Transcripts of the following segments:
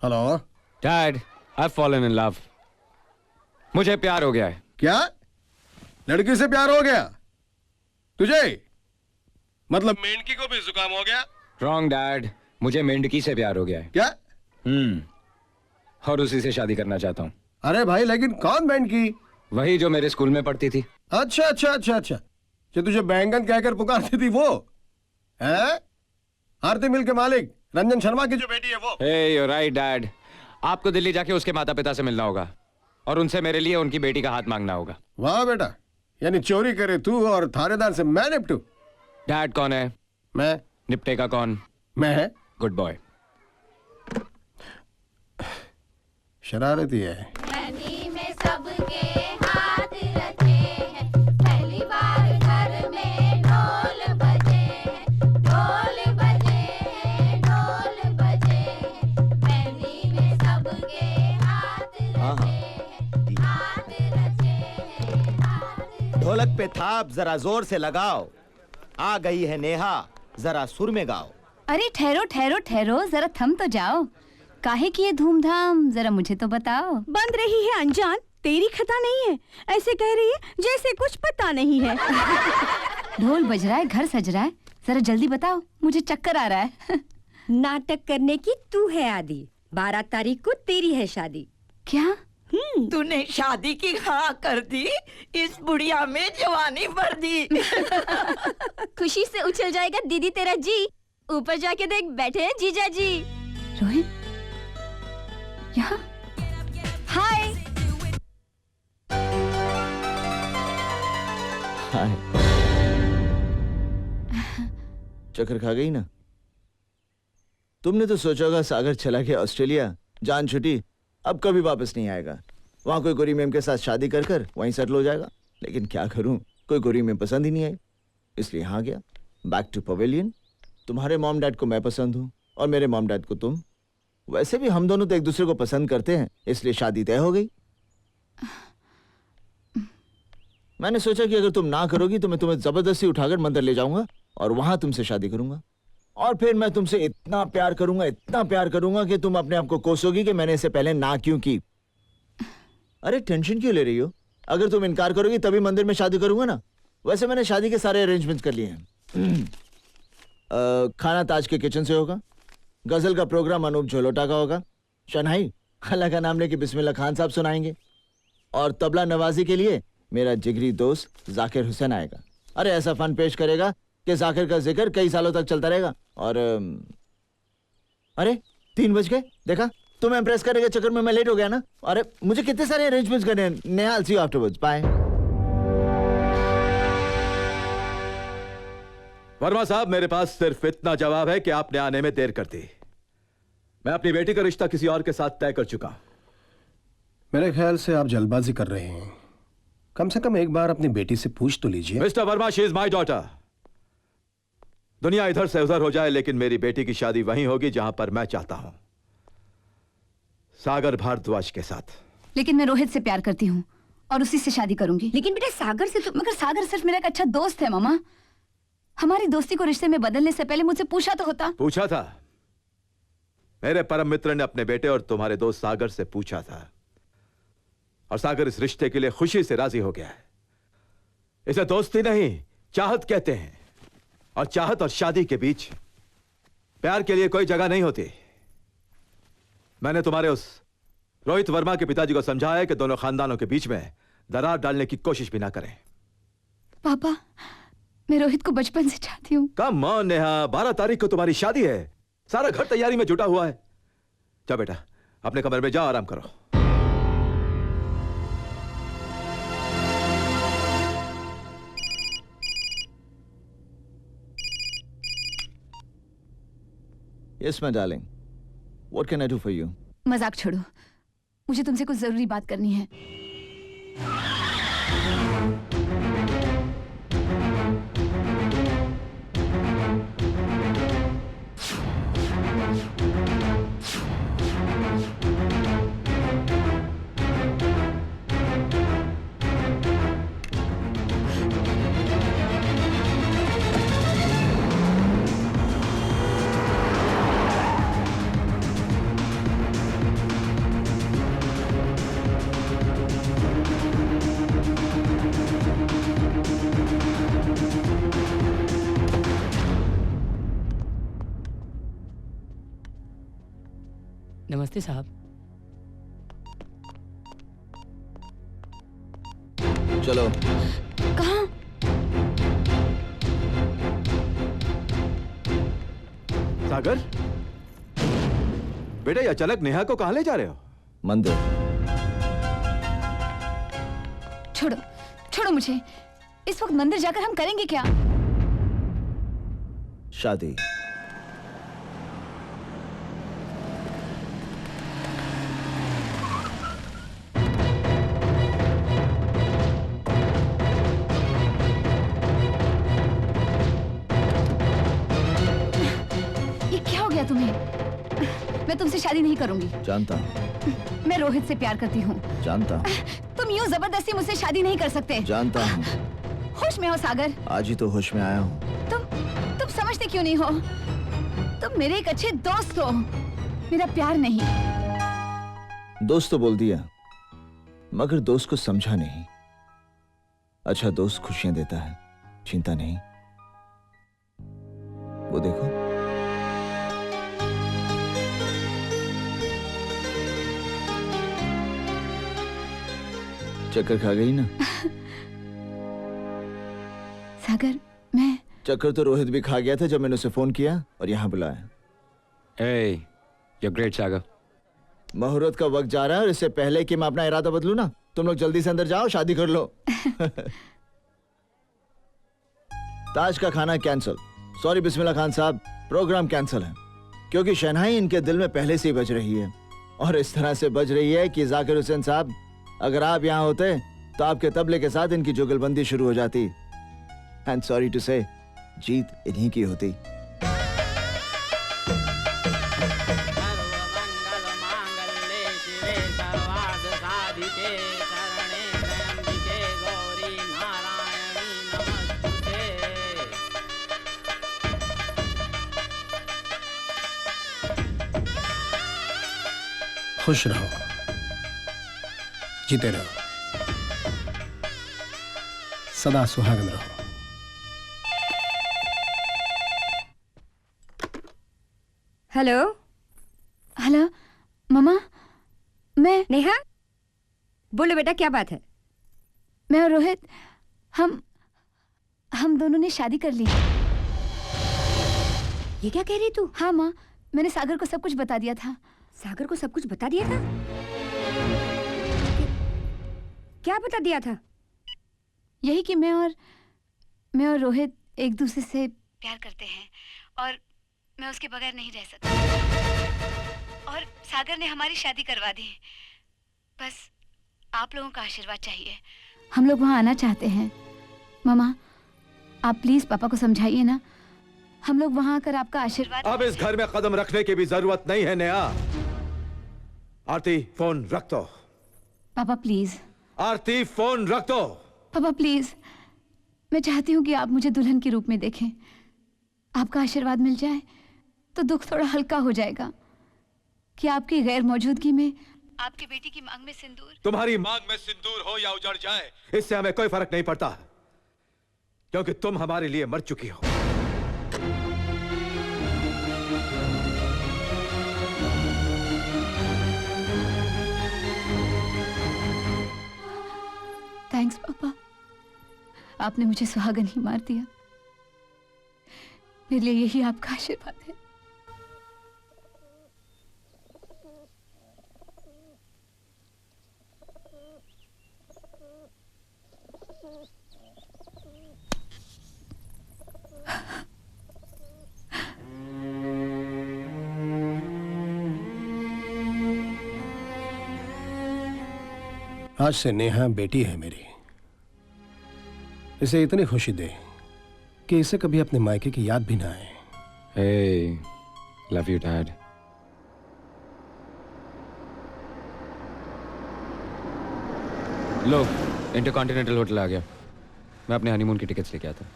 Hello. Dad, I've fallen in love. मुझे प्यार हो गया है। क्या? लड़की से प्यार हो गया तुझे? मतलब मेंढकी को भी जुकाम हो गया? Wrong डैड, मुझे मेंढकी से प्यार हो गया है। क्या? और उसी से शादी करना चाहता हूँ। अरे भाई, लेकिन कौन मेंढकी? वही जो मेरे स्कूल में पढ़ती थी। अच्छा अच्छा अच्छा अच्छा, जो तुझे बैंगन कहकर पुकारती थी वो है? आरती मिल के मालिक रंजन शर्मा की जो बेटी है वो। Hey, you're right dad. आपको दिल्ली जाके उसके माता पिता से मिलना होगा और उनसे मेरे लिए उनकी बेटी का हाथ मांगना होगा। वाह बेटा, यानी चोरी करे तू और थानेदार से मैं निपटू? डैड कौन है? मैं। निपटेगा कौन? मैं है। Good boy. शरारती है। मैनी में सबके हाथ रचे हैं, पहली बार घर में ढोल बजे हैं, ढोल बजे हैं, ढोल बजे हैं, मैनी में सबके हाथ रचे हैं, हाथ रचे हैं, हाथ। ढोलक पे थाप जरा जोर से लगाओ, आ गई है नेहा जरा सुर में गाओ। अरे ठहरो ठहरो ठहरो, जरा थम तो जाओ। काहे की ये धूमधाम, जरा मुझे तो बताओ। बंद रही है अनजान, तेरी खता नहीं है, ऐसे कह रही है जैसे कुछ पता नहीं है। ढोल बज रहा है, घर सज रहा है, जरा जल्दी बताओ, मुझे चक्कर आ रहा है। नाटक करने की तू है आदि, 12 तारीख को तेरी है शादी। क्या? तूने शादी की हाँ कर दी, इस बुढ़िया में जवानी भर दी। खुशी से उछल जाएगा दीदी तेरा जी, ऊपर जाके देख बैठे हैं जीजा जी। रोहित यहाँ? हाय। हाय। चक्कर खा गई ना? तुमने तो सोचा होगा सागर चला गया ऑस्ट्रेलिया, जान छुटी, अब कभी वापस नहीं आएगा। वहां कोई गोरी मैम के साथ शादी कर कर वहीं सेटल हो जाएगा। लेकिन क्या करूं, कोई गोरी मैम पसंद ही नहीं आई, इसलिए यहाँ गया, बैक टू पवेलियन। तुम्हारे मॉम डैड को मैं पसंद हूँ और मेरे मॉम डैड को तुम। वैसे भी हम दोनों तो एक दूसरे को पसंद करते हैं, इसलिए शादी तय हो गई। मैंने सोचा कि अगर तुम ना करोगी तो मैं तुम्हें जबरदस्ती उठाकर मंदिर ले जाऊंगा और वहां तुमसे शादी करूंगा, और फिर मैं तुमसे इतना प्यार करूंगा कि तुम अपने आप को कोसोगी कि मैंने इसे पहले ना क्यों की। अरे टेंशन क्यों ले रही हो? अगर तुम इनकार करोगी तभी मंदिर में शादी करूंगा ना। वैसे मैंने शादी के सारे अरेंजमेंट्स कर लिए हैं। खाना ताज के किचन से होगा, गजल का प्रोग्राम अनूप झोलोटा का होगा, शनाई अल्लाह का नाम लेके बिस्मिल्लाह खान साहब सुनाएंगे, और तबला नवाजी के लिए मेरा जिगरी दोस्त जाकिर हुसैन आएगा। अरे ऐसा फन पेश करेगा कि जाकिर का जिक्र कई सालों तक चलता रहेगा। और अरे 3 बज गए, देखा? तुम इम्प्रेस करने के चक्कर में मैं लेट हो गया ना। अरे मुझे कितने सारे अरेंजमेंट्स करने हैं। Neha, I'll see you afterwards. Bye. Verma साहब, मेरे पास सिर्फ इतना जवाब है कि आपने आने में देर कर दी। मैं अपनी बेटी का रिश्ता किसी और के साथ तय कर चुका। मेरे ख्याल से आप जल्दबाजी कर रहे हैं। कम से कम एक बार अपनी बेटी से पूछ तो लीजिए। Mister Verma, she is my daughter. दुनिया इधर से उधर हो जाए, लेकिन मेरी बेटी की शादी वहीं होगी जहां पर मैं चाहता हूं, सागर भारद्वाज के साथ। लेकिन मैं रोहित से प्यार करती हूँ और उसी से शादी करूंगी। लेकिन बेटा सागर से तो, मगर सागर सिर्फ मेरा एक अच्छा दोस्त है मामा। हमारी दोस्ती को रिश्ते में बदलने से पहले मुझसे पूछा तो होता। पूछा था? मेरे परम मित्र ने अपने बेटे और तुम्हारे दोस्त सागर से पूछा था, और सागर इस रिश्ते के लिए खुशी से राजी हो गया है। इसे दोस्ती नहीं, चाहत कहते हैं, और चाहत और शादी के बीच प्यार के लिए कोई जगह नहीं होती। मैंने तुम्हारे उस रोहित वर्मा के पिताजी को समझाया कि दोनों खानदानों के बीच में दरार डालने की कोशिश भी ना करें। पापा, मैं रोहित को बचपन से चाहती हूँ। कम ऑन नेहा, 12 तारीख को तुम्हारी शादी है, सारा घर तैयारी में जुटा हुआ है। जाओ बेटा, अपने कमरे में जाओ, आराम करो। Yes, my darling. What can I do for you? मजाक छोड़ो, मुझे तुमसे कुछ जरूरी बात करनी है। नमस्ते साहब। चलो। कहाँ? सागर, बेटा ये अचानक नेहा को कहां ले जा रहे हो? मंदिर। छोड़ो, छोड़ो मुझे। इस वक्त मंदिर जाकर हम करेंगे क्या? शादी। ये क्या हो गया तुम्हें? मैं तुमसे शादी नहीं करूंगी। जानता हूँ, मैं रोहित से प्यार करती हूँ। जानता हूँ, तुम यूं जबरदस्ती मुझसे शादी नहीं कर सकते। जानता हूँ। होश में हो सागर? आज ही तो होश में आया हूँ। तुम समझते क्यों नहीं हो? तुम मेरे एक अच्छे दोस्त हो, मेरा प्यार नहीं। दोस्त तो बोल दिया, मगर दोस्त को समझा नहीं। अच्छा दोस्त खुशियां देता है, चिंता नहीं। वो देखो, चक्कर खा गई ना? सागर, मैं चक्कर तो रोहित भी खा गया था जब मैंने उसे फोन किया और यहाँ बुलाया। Hey, you're great, Sagar. मुहूर्त का वक्त जा रहा है और इससे पहले कि मैं अपना इरादा बदलूं ना, तुम लोग जल्दी से अंदर जाओ, शादी कर लो। ताज का खाना कैंसिल। सॉरी बिस्मिल्लाह खान साहब, प्रोग्राम कैंसिल है क्योंकि शहनाई इनके दिल में पहले से ही बज रही है और इस तरह से बज रही है कि जाकिर हुसैन साहब, अगर आप यहाँ होते तो आपके तबले के साथ इनकी जुगलबंदी शुरू हो जाती। एंड सॉरी टू से, जीत इन्हीं की होती। खुश रहो, जीते रहो, सदा सुहागन रहो। हेलो हेलो मम्मा, मैं नेहा, बोलो बेटा क्या बात है? मैं और रोहित हम दोनों ने शादी कर ली। ये क्या कह रही तू? हाँ माँ, मैंने सागर को सब कुछ बता दिया था। सागर को सब कुछ बता दिया था? क्या बता दिया था? यही कि मैं और रोहित एक दूसरे से प्यार करते हैं और मैं उसके बगैर नहीं रह सकती। और सागर ने हमारी शादी करवा दी। बस आप लोगों का आशीर्वाद चाहिए। हम लोग वहाँ आना चाहते हैं। मामा, आप प्लीज पापा को समझाइए ना। हम लोग वहाँ आकर आपका आशीर्वाद। अब इस घर में कदम रखने की भी जरूरत नहीं है नेहा। आरती, फोन रख दो। पापा प्लीज। आरती, फोन रख दो। पापा प्लीज, मैं चाहती हूँ कि आप मुझे दुल्हन के रूप में देखें। आपका आशीर्वाद मिल जाए तो दुख थोड़ा हल्का हो जाएगा कि आपकी गैर मौजूदगी में आपकी बेटी की मांग में सिंदूर। तुम्हारी मांग में सिंदूर हो या उजड़ जाए, इससे हमें कोई फर्क नहीं पड़ता, क्योंकि तुम हमारे लिए मर चुकी हो। थैंक्स पापा, आपने मुझे सुहागन ही मार दिया। मेरे लिए यही आपका आशीर्वाद है। आज से नेहा बेटी है मेरी। इसे इतनी खुशी दे कि इसे कभी अपने मायके की याद भी ना आए। Hey, love you, Dad. लो, इंटरकॉन्टिनेंटल होटल आ गया। मैं अपने हनीमून की टिकट्स लेके आता हूँ।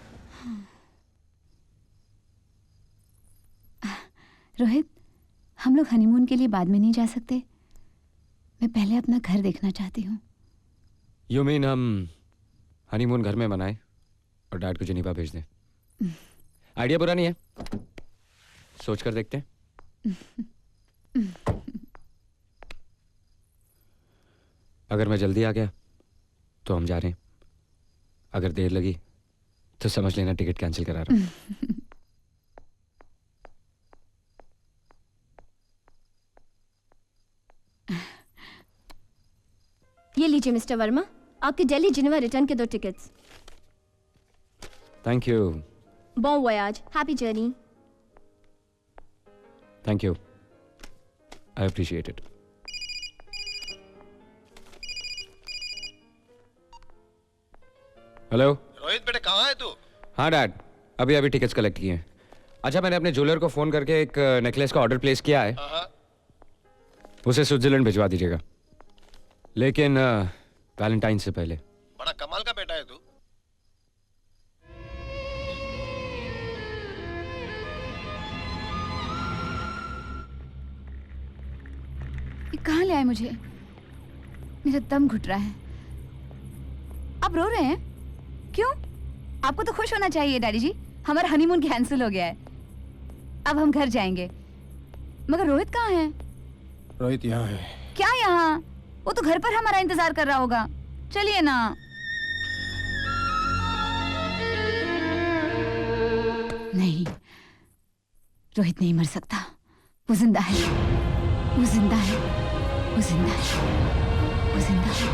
रोहित, हम लोग हनीमून के लिए बाद में नहीं जा सकते? मैं पहले अपना घर देखना चाहती हूँ। You mean हम हनीमून घर में मनाएं और डैड को जिनीवा भेज दें? आइडिया बुरा नहीं है, सोच कर देखते हैं। अगर मैं जल्दी आ गया तो हम जा रहे हैं, अगर देर लगी तो समझ लेना टिकट कैंसिल करा रहा हूं। ये लीजिए मिस्टर वर्मा, आपके दिल्ली जिनेवा रिटर्न के 2 tickets. Thank you. Bon voyage, happy journey. Thank you, I appreciate it. Hello Rohit बेटे कहाँ है तू? हाँ डैड, अभी अभी टिकट्स कलेक्ट किए हैं। अच्छा, मैंने अपने ज्वेलर को फोन करके एक नेकलेस का ऑर्डर प्लेस किया है, उसे स्विट्जरलैंड भिजवा दीजिएगा, लेकिन वैलेंटाइन से पहले। बड़ा कमाल का बेटा है तू। ये कहाँ ले आए मुझे? मेरा दम घुट रहा है। आप रो रहे हैं क्यों? आपको तो खुश होना चाहिए डैडी जी, हमारा हनीमून कैंसिल हो गया है, अब हम घर जाएंगे। मगर रोहित कहाँ है? रोहित यहाँ है। क्या यहाँ? वो तो घर पर हमारा इंतजार कर रहा होगा। चलिए ना। नहीं, रोहित नहीं मर सकता, वो जिंदा है, वो जिंदा है, वो जिंदा है, वो जिंदा है।